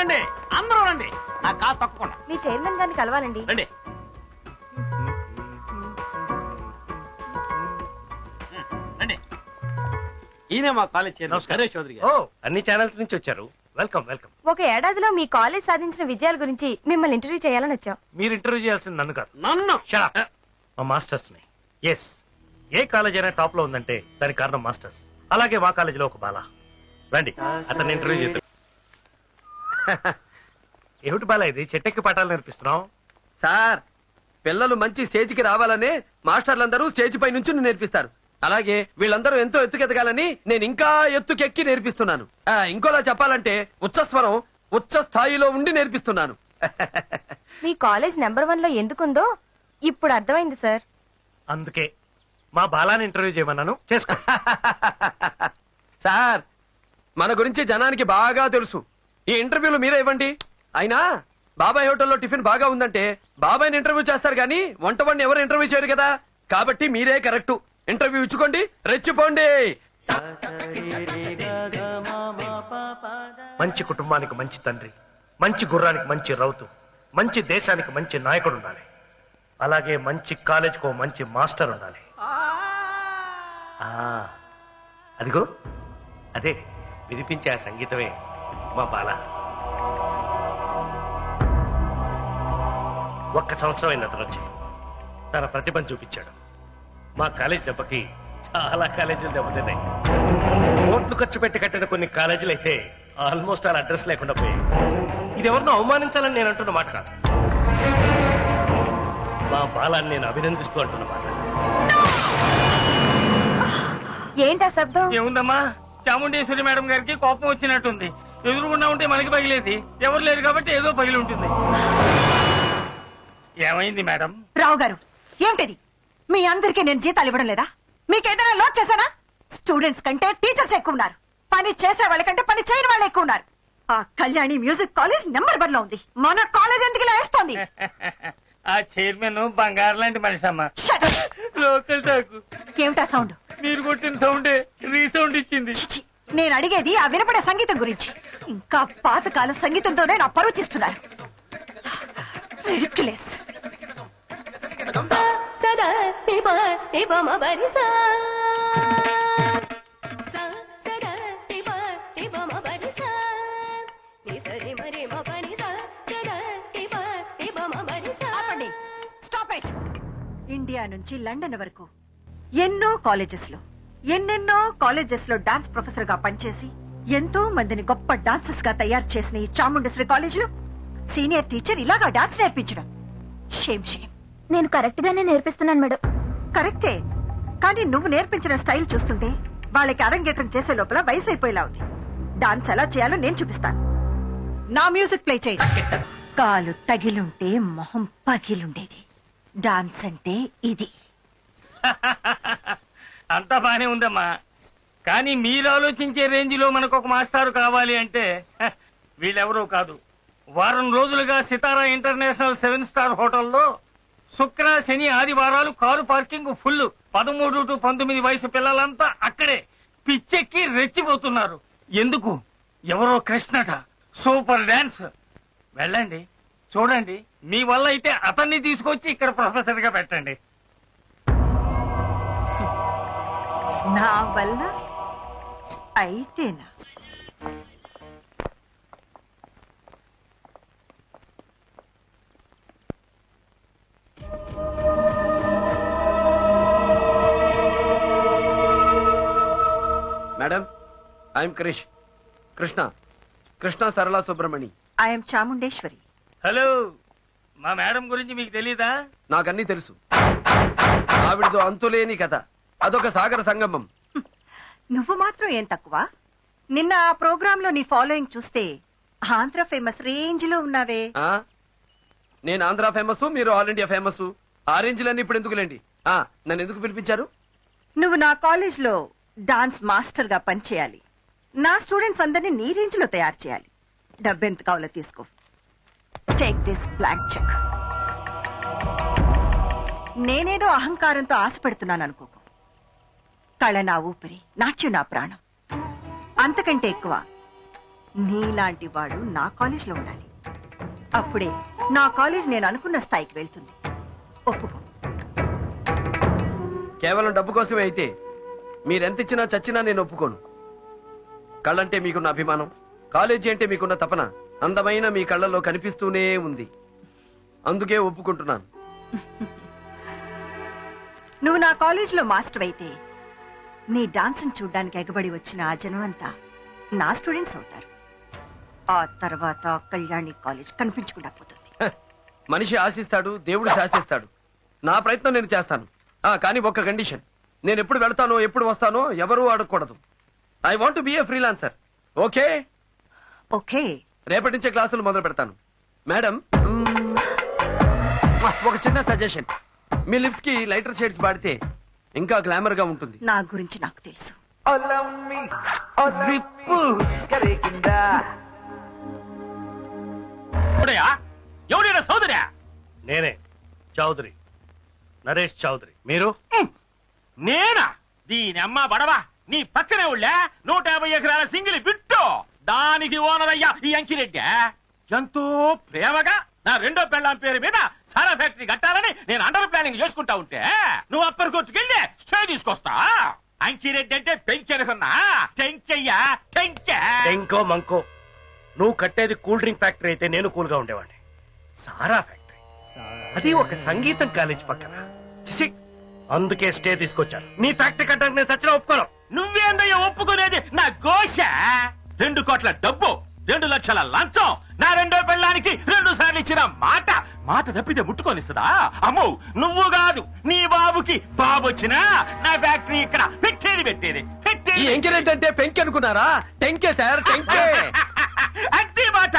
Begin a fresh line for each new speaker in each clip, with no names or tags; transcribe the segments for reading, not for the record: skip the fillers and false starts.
రండి అందరూ రండి. నా కాలు తప్పకుండా.
మీ చైర్మన్ గారిని కలవాలండి.
రండి. రండి. ఈయన మా కాలేజ్ చైర్మన్ నరేష్ చౌదరి గారు.
అన్ని ఛానల్స్ నుంచి వచ్చారు. Welcome welcome.
ఒక ఏడాదిలో మీ కాలేజ్ సాధించిన విజయాల గురించి మిమ్మల్ని ఇంటర్వ్యూ చేయాలని వచ్చాం.
మీరు ఇంటర్వ్యూ చేయాల్సింది నన్ను కాదు,
నన్ను.
మా మాస్టర్స్ ని. ఎస్, ఏ కాలేజ్ అయినా టాప్ లో ఉందంటే దానికి కారణం మాస్టర్స్. అలాగే మా కాలేజీలో ఒక బాల. రండి, అతన్ని ఇంటర్వ్యూ చేద్దాం. ఏమిటి బాల ఇది, చెట్టెక్కి పాఠాలు నేర్పిస్తున్నాం?
సార్, పిల్లలు మంచి స్టేజ్కి రావాలనే మాస్టర్లందరూ స్టేజ్ పై నుంచి నేర్పిస్తారు. అలాగే వీళ్ళందరూ ఎంతో ఎత్తుకెదగాలని నేను ఇంకా ఎత్తుకెక్కి నేర్పిస్తున్నాను. ఇంకోలా చెప్పాలంటే ఉచ్చస్వరం ఉచ్చ స్థాయిలో ఉండి నేర్పిస్తున్నాను.
మీ కాలేజ్ నెంబర్ 1 లో ఎందుకుందో ఇప్పుడు అర్థమైంది సార్.
అందుకే మా బాలాని ఇంటర్వ్యూ చేయమన్నాను. చేసుకో.
సార్, మన గురించి జనానికి బాగా తెలుసు. ఈ ఇంటర్వ్యూలు మీరే ఇవ్వండి. అయినా బాబాయ్ హోటల్లో టిఫిన్ బాగా ఉందంటే బాబాయ్ని ఇంటర్వ్యూ చేస్తారు కానీ వంటవాడిని ఎవరు ఇంటర్వ్యూ చేయరు కదా. కాబట్టి మీరే కరెక్ట్. ఇంటర్వ్యూ ఇచ్చుకోండి, రెచ్చిపోండి.
మంచి కుటుంబానికి మంచి తండ్రి, మంచి గుర్రానికి మంచి రౌతు, మంచి దేశానికి మంచి నాయకుడు ఉండాలి. అలాగే మంచి కాలేజ్కో మంచి మాస్టర్ ఉండాలి. అదిగో అదే వినిపించే ఆ సంగీతమే మా బాల. ఒక్క సంవత్సరం అయిన అతను వచ్చి తన ప్రతిభను చూపించాడు. మా కాలేజ్ దెబ్బకి చాలా కాలేజీలు దెబ్బతిన్నాయి. కోట్లు ఖర్చు పెట్టి కట్టిన కొన్ని కాలేజీలు అయితే ఆల్మోస్ట్ వాళ్ళ అడ్రస్ లేకుండా పోయాయి. ఇది ఎవరినో అవమానించాలని నేను అంటున్న మాట కాదు, మా బాలాన్ని నేను అభినందిస్తూ అంటున్న మాట.
ఏంటా శబ్దం?
ఏముందమ్మా, చాముండేశ్వరి మేడం గారికి కోపం వచ్చినట్టుంది. ఎదురుగుండా ఉంటే మనకి పగిలేది, ఎవరు లేరు కాబట్టి ఏదో పగిలి ఉంటుంది. ఏమైంది మేడం?
రావు గారు, ఏమిటది? మీ అందరికీ నేను జీతాలు ఇవ్వడం లేదా? మీకేదైనా లోడ్ చేశానా? స్టూడెంట్స్ కంటే టీచర్స్ ఎక్కువ ఉన్నారు. పని చేసే వాళ్ళకంటే పని చేయని వాళ్ళు ఎక్కువ ఉన్నారు. ఆ కళ్యాణి మ్యూజిక్ కాలేజ్ నెంబర్ 1 లో ఉంది. మన కాలేజ్ ఎందుకు ఇలా వేస్తోంది?
ఆ చైర్మన్ బంగారు లాంటి మనిషి అమ్మా. Local talk.
ఏమిటా సౌండ్?
మీరు కొట్టిన సౌండే రీసౌండ్ ఇచ్చింది.
నేను అడిగేది ఆ వినపడే సంగీతం గురించి. ఇంకా పాతకాల సంగీతంతోనే నా పరువు తీస్తున్నారు. Ridiculous. ఇండియా నుంచి లండన్ వరకు ఎన్నో కాలేజెస్ లో డాన్స్ ప్రొఫెసర్ గా పనిచేసి ఎంతో మందిని గొప్ప డాన్సర్స్ గా తయారు చేసిన ఈ చాముండేశ్వరి కాలేజ్ లో సీనియర్ టీచర్ ఇలాగా డాన్స్ నేర్పించడం షేమ్ షేమ్.
నేను కరెక్ట్ గానే నేర్పిస్తున్నాను మేడం.
కరెక్టే, కానీ నువ్వు నేర్పించిన స్టైల్ చూస్తుంటే వాళ్ళకి అరంగేట్రం చేసే లోపల వయసు అయిపోయేలా ఉంది. డాన్స్ ఎలా చేయాలో నేను చూపిస్తాను. నా మ్యూజిక్ ప్లే చేయి. కాలు తగిలుంటే మొహం పగిలుండేది. డాన్స్ అంటే ఇది.
అంతా బానే ఉందమ్మా, కానీ మీరు ఆలోచించే రేంజ్ లో మనకు ఒక మాస్టారు కావాలి అంటే వీళ్ళెవరూ కాదు. వారం రోజులుగా సితారా ఇంటర్నేషనల్ 7 స్టార్ హోటల్లో శుక్ర శని ఆదివారాలు కారు పార్కింగ్ ఫుల్. 13 to 19 వయసు పిల్లలంతా అక్కడే పిచ్చెక్కి రెచ్చిపోతున్నారు. ఎందుకు? ఎవరో కృష్ణట సూపర్ డాన్స్. వెళ్ళండి, చూడండి. మీ వల్ల అయితే అతన్ని తీసుకొచ్చి ఇక్కడ ప్రొఫెసర్ గా పెట్టండి.
నా వల్ల అయితేనా?
మేడం, ఐఎమ్ కృష్ణ సరళ సుబ్రమణి.
ఐఎమ్ చాముండేశ్వరి.
హలో, మా మేడం గురించి మీకు తెలీదా?
నాకన్నీ తెలుసు. ఆవిడతో అంతులేని కథ, అదొక సాగర సంగమం.
నువ్వు మాత్రం ఏం తక్కువ? నిన్న ఆ ప్రోగ్రామ్ లో నీ ఫాలోయింగ్ చూస్తే ఆంధ్ర ఫేమస్ రేంజ్ లో ఉన్నావే.
నేను ఆంధ్ర ఫేమస్, మీరు ఆల్ ఇండియా ఫేమస్. ఆ రేంజ్లన్నీ ఇప్పుడు ఎందుకులేండి. నన్ను ఎందుకు పిలిపించారు?
నువ్వు నా కాలేజ్ లో డాన్స్ మాస్టర్ గా పనిచేయాలి. నా స్టూడెంట్స్ అందరినీ నీ రేంజ్ లో తయారు చేయాలి. డబ్బెంత కావాలో తీసుకో. Take this blank cheque. నేనేదో అహంకారంతో ఆశపడుతున్నాను అనుకోకు. కళ నా ఊపిరి, నాట్యం నా ప్రాణం. అంతకంటే ఎక్కువ నీలాంటి వాడు నా కాలేజ్లో ఉండాలి. అప్పుడే నా కాలేజ్ నేను అనుకున్న స్థాయికి వెళ్తుంది. ఒప్పుకో.
కేవలం డబ్బు కోసమే అయితే మీరెంత ఇచ్చినా చచ్చినా నేను ఒప్పుకోను. కళ్ళంటే మీకున్న అభిమానం, కాలేజీ అంటే మీకున్న తపన అందమైన మీ కళ్ళల్లో కనిపిస్తూనే ఉంది. అందుకే ఒప్పుకుంటున్నాను.
నువ్వు నా కాలేజీలో మాస్టర్ అయితే నీ డాన్స్ చూడ్డానికి ఎగబడి వచ్చిన ఆ జనం అంతా నా స్టూడెంట్స్ అవుతారు. ఆ తర్వాత కళ్యాణి కాలేజ్ కనిపించకుండా పోతుంది.
హ, మనిషి ఆశిస్తాడు, దేవుడు శాసిస్తాడు. నా ప్రయత్నం నేను చేస్తాను. కానీ ఒక్క కండిషన్, నేను ఎప్పుడు వెళ్తానో ఎప్పుడు వస్తానో ఎవరూ అడగకూడదు. I want be A freelancer. Okay?
Okay.
రేపటి నుంచే క్లాసులు మొదలు పెడతాను. మేడం, ఒక చిన్న సజెషన్. మీ లిప్స్ కి లైటర్ షేడ్స్ వాడితే ఇంకా గ్లామర్ గా ఉంటుంది.
నా గురించి నాకు తెలుసు.
సోదరా
నేనే చౌదరి, నరేష్ చౌదరి. మీరు?
నేనా? దీని అమ్మ బడవా, నీ పక్కనే ఉళ్ళా 150 ఎకరాల సింగిల్ బిట్టు, దానికి ఓనర్ అయ్యా ఈ అంకిరెడ్డి. ఎంతో ప్రేమగా నా రెండో పెళ్ళాం పేరు మీద సారా ఫ్యాక్టరీ కట్టాలని నేను అండర్ ప్లానింగ్ చేసుకుంటా ఉంటే నువ్వు అప్పర్ కోర్టుకెళ్ళి స్టే తీసుకొస్తా. అంకిరెడ్డి అంటే పెంచెనుకున్నా టెంకయ్యా టెంకె.
ఇంకో మంకో, నువ్వు కట్టేది కూల్ డ్రింక్ ఫ్యాక్టరీ అయితే నేను కూల్ గా ఉండేవాడిని. సారా ఫ్యాక్టరీ, అది ఒక సంగీతం కాలేజ్ పక్కన. చిసి, అందుకే స్టే తీసుకొచ్చాను. నీ ఫ్యాక్టరీ కట్టడానికి నేను చచ్చిన ఒప్పుకోను.
నువ్వేందయ్యా ఒప్పుకునేది? నా ఘోష 2 కోట్ల డబ్బు, 2 లక్షల లంచం, నా రెండో పెళ్ళానికి 2 సార్లు ఇచ్చిన మాట. మాట తప్పితే ముట్టుకొనిస్తుందా? అమ్మో, నువ్వు కాదు నీ బాబుకి బాబు వచ్చినా నా ఫ్యాక్టరీ ఇక్కడ పెట్టేది
ఈ ఎంకరేజ్ అంటే పెంకి అనుకున్నారా? టెంకే సార్, టెంకే.
అట్టి మాట.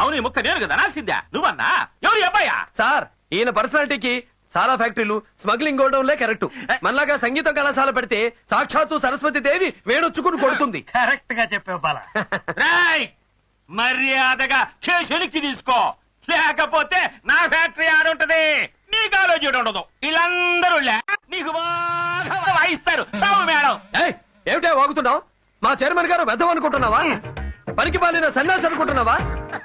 అవును, ఈ ముక్క నేను కదా అనాల్సిందా? నువ్వన్నా? ఎవరు అబ్బాయా?
సార్, ఈయన పర్సనాలిటీకి సారా ఫ్యాక్టరీలు, స్మగ్లింగ్ గోడౌన్లే కరెక్ట్. మనలాగా సంగీతం కళాశాల పెడితే సాక్షాత్తు సరస్వతి దేవి వేణొచ్చుకుని కొడుతుంది.
కరెక్ట్ గా చెప్పావు బాలా.
రాయ్, మర్యాదగా కేసునికి తీసుకో, లేకపోతే నా ఫ్యాక్టరీ ఆడుంటది, నీ కాలేజీ ఉండదు. వీళ్ళందరూ నీకు బాగా వాయిస్తారు. చావు మేడం.
ఏయ్, ఏమిటే వాగుతున్నావు? మా చైర్మన్ గారు వెధం అనుకుంటున్నావా? పనికి పాలిన సన్యాసి అనుకుంటున్నావా?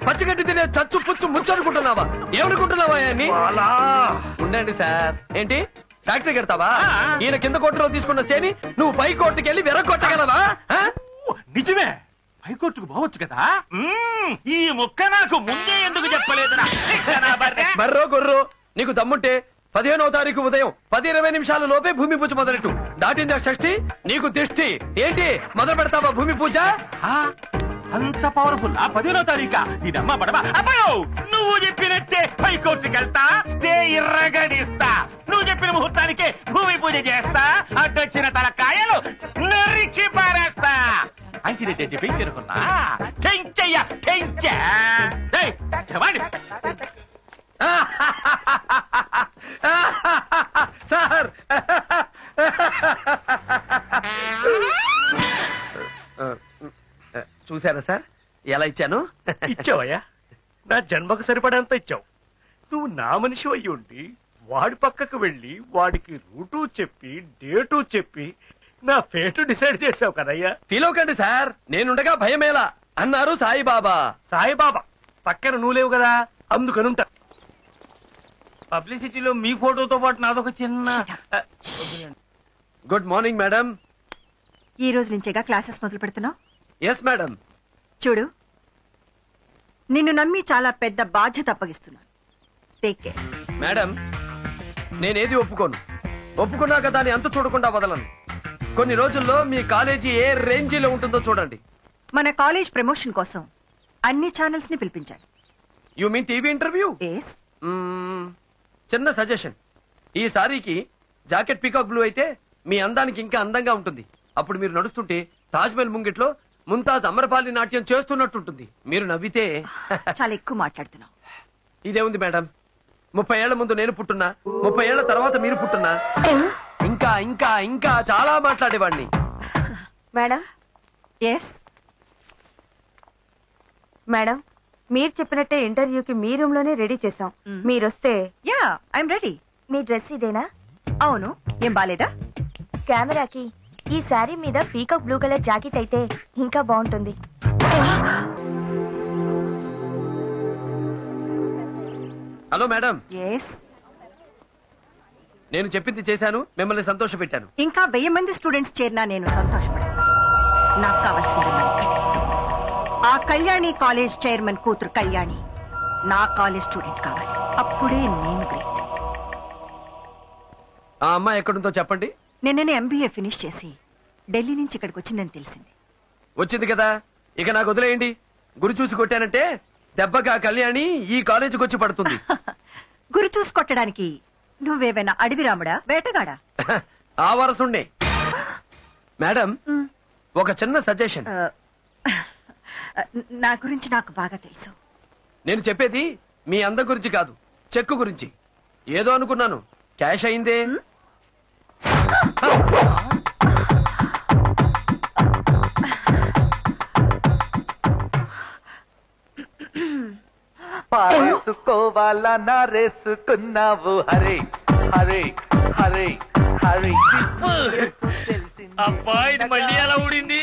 పచ్చిగడ్డి తినే చచ్చు పుచ్చు ముచ్చు అనుకుంటున్నావా? ఏమనుకుంటున్నావా?
బాలా,
ఉండండి సార్. ఏంటి ఫ్యాక్టరీ కడతావా? ఈయన కింద కోర్టులో తీసుకున్న సేని నువ్వు పై కోర్టుకి వెళ్ళి వెరగొట్టగలవా?
నిజమే, హైకోర్టుకు పోవచ్చు కదా. ఈ ముక్క నాకు ముందే ఎందుకు చెప్పలేదురా?
బర్రో గొర్రో, నీకు దమ్ముంటే 15వ తారీఖు ఉదయం 10-20 నిమిషాల లోపే భూమి పూజ మొదలెట్టు. దాటిందా షష్ఠి, నీకు దిష్టి. ఏంటి మొదలు పెడతావా భూమి పూజ?
అంత పవర్ఫుల్. 15వ తారీఖా? దీనమ్మ పడవా. అబ్బో, నువ్వు చెప్పినట్టే హైకోర్టుకి వెళ్తా, స్టే ఇర్రగడిస్తా. నువ్వు చెప్పిన ముహూర్తానికి భూమి పూజ చేస్తా, అడ్డొచ్చిన తలకాయలు నరికి పారేస్తా. అంకిరెడ్డి పెంచెనుకున్నా టెంకయ్య టెంకె.
సార్, చూసారా సార్ ఎలా ఇచ్చాను?
ఇచ్చావయ్యా, నా జన్మకు సరిపడంత ఇచ్చావు. నువ్వు నా మనిషి అయ్యి ఉండి వాడి పక్కకు వెళ్ళి వాడికి రూటు చెప్పి డేటు చెప్పి నా ఫేటు డిసైడ్ చేసావు కదయ్యా.
ఫీల్ అవ్వకండి సార్, నేనుండగా భయమేలా అన్నారు సాయిబాబా.
సాయిబాబా పక్కన నువ్వు లేవు కదా, అందుకనుంటా.
పబ్లిసిటీలో మీ ఫోటోతో పాటు నాదొక చిన్న.
Good morning madam.
ఈ రోజు నుంచేగా క్లాసెస్ మొదలు పెడుతున్నావు?
Yes madam.
చూడు, నిన్ను నమ్మి చాలా పెద్ద బాధ్యత అప్పగిస్తున్నాను. Take care.
మేడం, నేనేది ఒప్పుకోను. ఒప్పుకున్నాక దాన్ని అంత చూడకుండా వదలను. కొన్ని రోజుల్లో మీ కాలేజీ ఏ రేంజీలో ఉంటుందో చూడండి.
మన కాలేజ్ ప్రమోషన్ కోసం అన్ని ఛానల్స్ ని పిలిపించాను.
You mean TV interview?
Yes.
చిన్న సజెషన్, ఈ సారీకి జాకెట్ పీకాక్ బ్లూ అయితే మీ అందానికి ఇంకా అందంగా ఉంటుంది. అప్పుడు మీరు నడుస్తుంటే తాజ్ మహల్ ముంగిట్లో ముంతాజ్ అమరపాలి నాట్యం చేస్తున్నట్టుంటుంది. మీరు నవ్వితే
చాలా ఎక్కువ మాట్లాడుతున్నావు.
ఇదేముంది మేడం, 30 ఏళ్ల ముందు నేను పుట్టున్నా, 30 ఏళ్ల తర్వాత మీరు పుట్టున్నా, ఇంకా ఇంకా ఇంకా చాలా మాట్లాడేవాడిని.
మేడం.
ఎస్.
మేడం, మీరు చెప్పినట్టే ఇంటర్వ్యూకి మీ రూమ్ లోనే రెడీ చేసాం. మీరొస్తే.
Yeah, I'm ready.
మీ డ్రెస్ ఇదేనా?
అవును, ఏం బాలేదా?
కెమెరాకి ఈ శారీ మీద పీకాక్ బ్లూ కలర్ జాకెట్ అయితే ఇంకా బాగుంటుంది.
హలో మేడం,
ఎస్,
నేను చెప్పింది చేశాను, మిమ్మల్ని సంతోష పెట్టాను.
ఇంకా 1000 మంది స్టూడెంట్స్ చేరినా నేను సంతోషపడను. నాకు కావాల్సింది ఒక్కటే. ఆ కళ్యాణి కాలేజ్ చైర్మన్ కూతురు కళ్యాణి నా కాలేజ్ స్టూడెంట్ కావాలి. అప్పుడే నేను గ్రేట్.
ఆ అమ్మాయి ఎక్కడుందో చెప్పండి.
నిన్ననే MBA ఫినిష్ చేసి ఢిల్లీ నుంచి ఇక్కడికి వచ్చిందని తెలిసింది.
వచ్చింది కదా, ఇక నాకు వదిలేయండి. గురి చూసి కొట్టానంటే దెబ్బకి ఆ కళ్యాణి ఈ కాలేజీకి వచ్చి పడుతుంది.
గురి చూసి కొట్టడానికి నువ్వేమైనా అడవి రాముడా, వేటగాడా?
ఆ వరసుండే. మేడం, ఒక చిన్న సజెషన్.
నా గురించి నాకు బాగా తెలుసు.
నేను చెప్పేది మీ అందం గురించి కాదు, చెక్కు గురించి. ఏదో అనుకున్నాను, క్యాష్ అయిందే.
పారేసుకోవాలా నారేసుకున్నావు హరే హరే హరే హరే.
అబ్బా ఇది మళ్ళీ ఎలా ఊడింది?